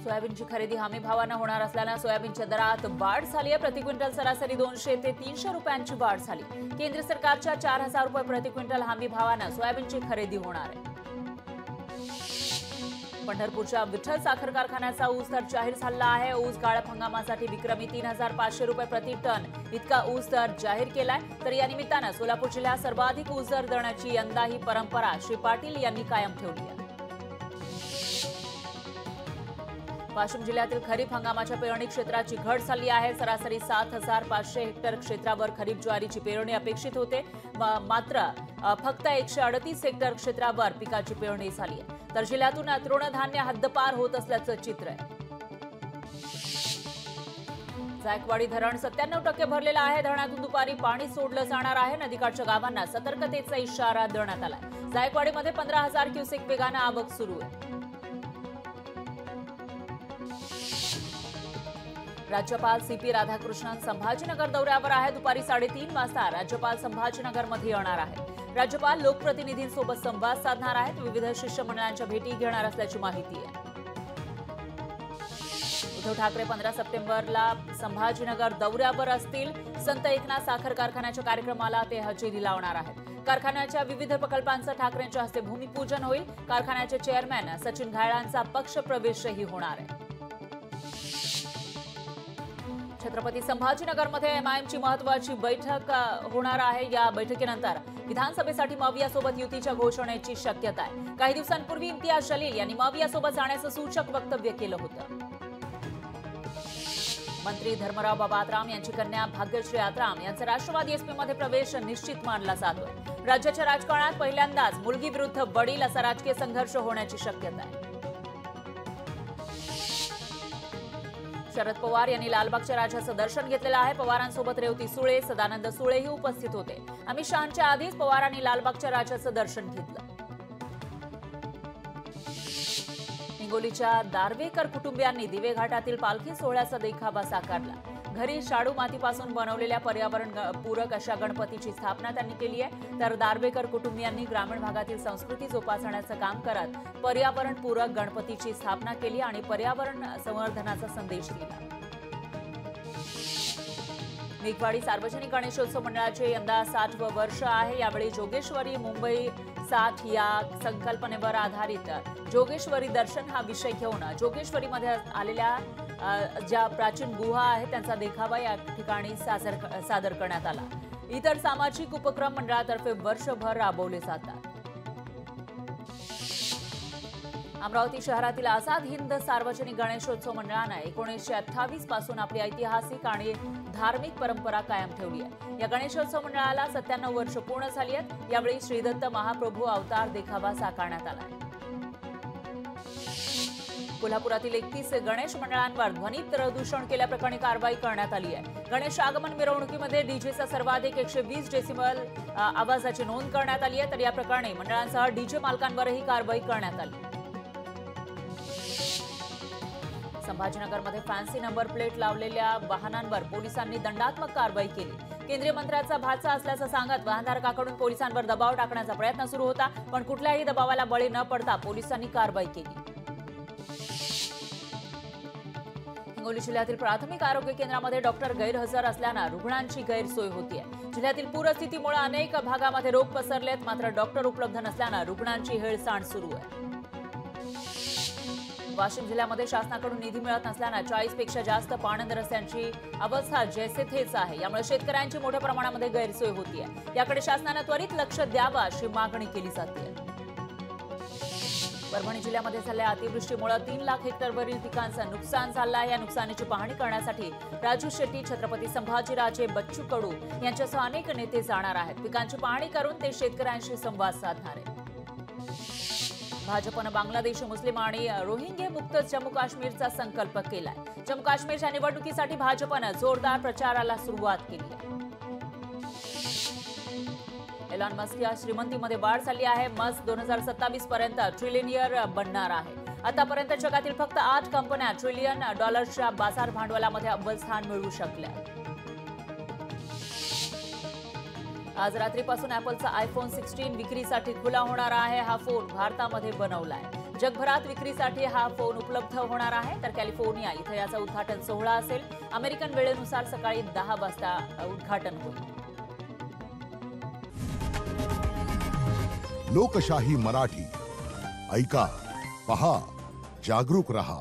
सोयाबीनची खरेदी हमी भावानं होणार असल्यानं सोयाबीनच्या दरात वाढ झाली आहे। प्रति क्विंटल सरासरी 200 ते 300 रुपयांची वाढ झाली। केंद्र सरकारच्या 4000 रुपये प्रति क्विंटल हमी भावानं सोयाबीनची खरेदी होणार आहे। पंढरपूरच्या विठ्ठल साखर कारखान्याचा ऊस दर जाहीर झाला आहे। ऊस गाळप हंगामासाठी विक्रमी 3500 रुपये प्रति टन इतका ऊस दर जाहीर केलाय। तर या निमित्तानं सोलापूर जिल्ह्यात सर्वाधिक ऊस दर देण्याची यंदा ही परंपरा श्री पाटील यांनी कायम ठेवली आहे। वाशिम जिल्ह्यातील खरीप हंगामाच्या पेरणी क्षेत्राची घट झाली आहे। सरासरी 7500 हेक्टर क्षेत्रावर खरीप ज्वारीची पेरणी अपेक्षित होते, मात्र फक्त 138 हेक्टर क्षेत्रावर पिकाची पेरणी झाली आहे। तर जिल्ह्यातून तृणधान्य हद्दपार होत असल्याचं चित्र आहे। जायकवाडी धरण 97% भरलेलं आहे। धरणातून दुपारी पाणी सोडलं जाणार आहे। नदीकाठच्या गावांना सतर्कतेचा इशारा देण्यात आलाय। जायकवाडीमध्ये 15000 क्युसेक वेगानं आवक सुरू आहे। राज्यपाल सीपी राधाकृष्णन संभाजीनगर दौऱ्यावर आहे। दुपारी 3:30 वाजता राज्यपाल संभाजीनगरमध्ये येणार आहेत। राज्यपाल लोकप्रतिनिधींसोबत संवाद साधणार आहेत। विविध शिष्टमंडळांच्या भेटी घेणार असल्याची माहिती आहे। उद्धव ठाकरे 15 सप्टेंबरला संभाजीनगर दौऱ्यावर असतील। संत एकनाथ साखर कारखान्याच्या कार्यक्रमाला ते हजेरी लावणार आहेत। कारखान्याच्या विविध प्रकल्पांचं ठाकरेंच्या हस्ते भूमिपूजन होईल। कारखान्याचे चेअरमॅन सचिन घायळांचा पक्षप्रवेशही होणार आहे। छत्रपती संभाजीनगरमध्ये एमआयएमची महत्त्वाची बैठक होणार आहे। या बैठकीनंतर विधानसभेसाठी मवियासोबत युतीच्या घोषणेची शक्यता आहे। काही दिवसांपूर्वी इम्तियाज जलील यांनी मवियासोबत जाण्याचं सूचक वक्तव्य केलं होतं। मंत्री धर्मराव बाबा आत्राम यांची कन्या भाग्यश्री आत्राम यांचा राष्ट्रवादी एसपीमध्ये प्रवेश निश्चित मानला जातोय। राज्याच्या राजकारणात पहिल्यांदाच मुलगी विरुद्ध वडील असा राजकीय संघर्ष होण्याची शक्यता आहे। शरद पवार यांनी लालबागच्या राजाचं दर्शन घेतलेलं आहे। पवारांसोबत रेवती सुळे, सदानंद सुळेही उपस्थित होते। अमित शहांच्या आधीच पवारांनी लालबागच्या राजाचं दर्शन घेतलं। हिंगोलीच्या दार्वेकर कुटुंबियांनी दिवे घाटातील पालखी सोहळ्याचा देखावा साकारला। घरी शाडू मातीपासून बनवलेल्या पर्यावरण पूरक अशा गणपतीची स्थापना त्यांनी केली आहे। तर दार्वेकर कुटुंबियांनी ग्रामीण भागातील संस्कृती जोपासण्याचं काम करत पर्यावरण पूरक गणपतीची स्थापना केली आणि पर्यावरण संवर्धनाचा संदेश दिला। मेघवाडी सार्वजनिक गणेशोत्सव मंडळाचे यंदा 60वं वर्ष आहे। यावेळी जोगेश्वरी मुंबई 60 या संकल्पनेवर आधारित जोगेश्वरी दर्शन हा विषय घेऊन जोगेश्वरीमध्ये आलेल्या ज्या प्राचीन गुहा आहेत त्यांचा देखावा या ठिकाणी सादर करण्यात आला। इतर सामाजिक उपक्रम मंडळातर्फे वर्षभर राबवले जातात। अमरावती शहरातील आझाद हिंद सार्वजनिक गणेशोत्सव मंडळानं 1928 पासून आपली ऐतिहासिक आणि धार्मिक परंपरा कायम ठेवली आहे। या गणेशोत्सव मंडळाला 97 वर्ष पूर्ण झाली आहेत। यावेळी श्रीदत्त महाप्रभू अवतार देखावा साकारण्यात आला आहे। कोल्हापुरातील 31 गणेश मंडळांवर ध्वनी प्रदूषण केल्याप्रकरणी कारवाई करण्यात आली आहे। गणेश आगमन मिरवणुकीमध्ये डीजेचा सर्वाधिक 120 डेसिबल आवाजाची नोंद करण्यात आली आहे। तर या प्रकरणी मंडळांसह डीजे मालकांवरही कारवाई करण्यात आली। संभाजीनगरमध्ये फॅन्सी नंबर प्लेट लावलेल्या वाहनांवर पोलिसांनी दंडात्मक कारवाई केली। केंद्रीय मंत्र्याचा भाचा असल्याचं सांगत वाहनधारकाकडून पोलिसांवर दबाव टाकण्याचा प्रयत्न सुरू होता, पण कुठल्याही दबावाला बळी न पडता पोलिसांनी कारवाई केली। हिंगोली जिल्ह्यातील प्राथमिक आरोग्य केंद्रामध्ये डॉक्टर गैरहजर असल्यानं रुग्णांची गैरसोय होतीये। जिल्ह्यातील पूरस्थितीमुळे अनेक भागामध्ये रोग पसरलेत, मात्र डॉक्टर उपलब्ध नसल्यानं रुग्णांची हेळसांड सुरू आहे। वाशिम जिल्ह्यामध्ये शासनाकडून निधी मिळत नसल्यानं 40 पेक्षा जास्त पाणंद रस्त्यांची अवस्था जैसे थेच आहे। यामुळे शेतकऱ्यांची मोठ्या प्रमाणामध्ये गैरसोय होतीये। याकडे शासनानं त्वरित लक्ष द्यावं अशी मागणी केली जाते। परभणी जिल्ह्यामध्ये झालेल्या अतिवृष्टीमुळे 3 लाख हेक्टरवरील पिकांचं नुकसान झालं आहे। या नुकसानीची पाहणी करण्यासाठी राजू शेट्टी, छत्रपती संभाजीराजे, बच्चू कडू यांच्यासह अनेक नेते जाणार आहेत। पिकांची पाहणी करून ते शेतकऱ्यांशी संवाद साधणार आहेत। भाजपनं बांगलादेशी मुस्लिम आणि रोहिंग्या मुक्त जम्मू काश्मीरचा संकल्प केलाय। जम्मू काश्मीरच्या निवडणुकीसाठी भाजपनं जोरदार प्रचाराला सुरुवात केली आहे। एलॉन मस्क या श्रीमंतीमध्ये वाढ झाली आहे। मस्क 2027 पर्यंत ट्रिलियनियर बनणार आहे। आतापर्यंत जगातील फक्त 8 कंपन्या $1 ट्रिलियनच्या बाजार भांडवलामध्ये अव्वल स्थान मिळवू शकल्या। आज रात्रीपासून ॲपलचा आयफोन 16 विक्रीसाठी खुला होणार आहे। हा फोन भारतामध्ये बनवलाय। जगभरात विक्रीसाठी हा फोन उपलब्ध होणार आहे. तर कॅलिफोर्निया इथे याचा उद्घाटन सोहळा असेल. अमेरिकन वेळेनुसार सकाळी 10 वाजता उद्घाटन होईल. लोकशाही मराठी ऐका, पहा, जागरूक रहा.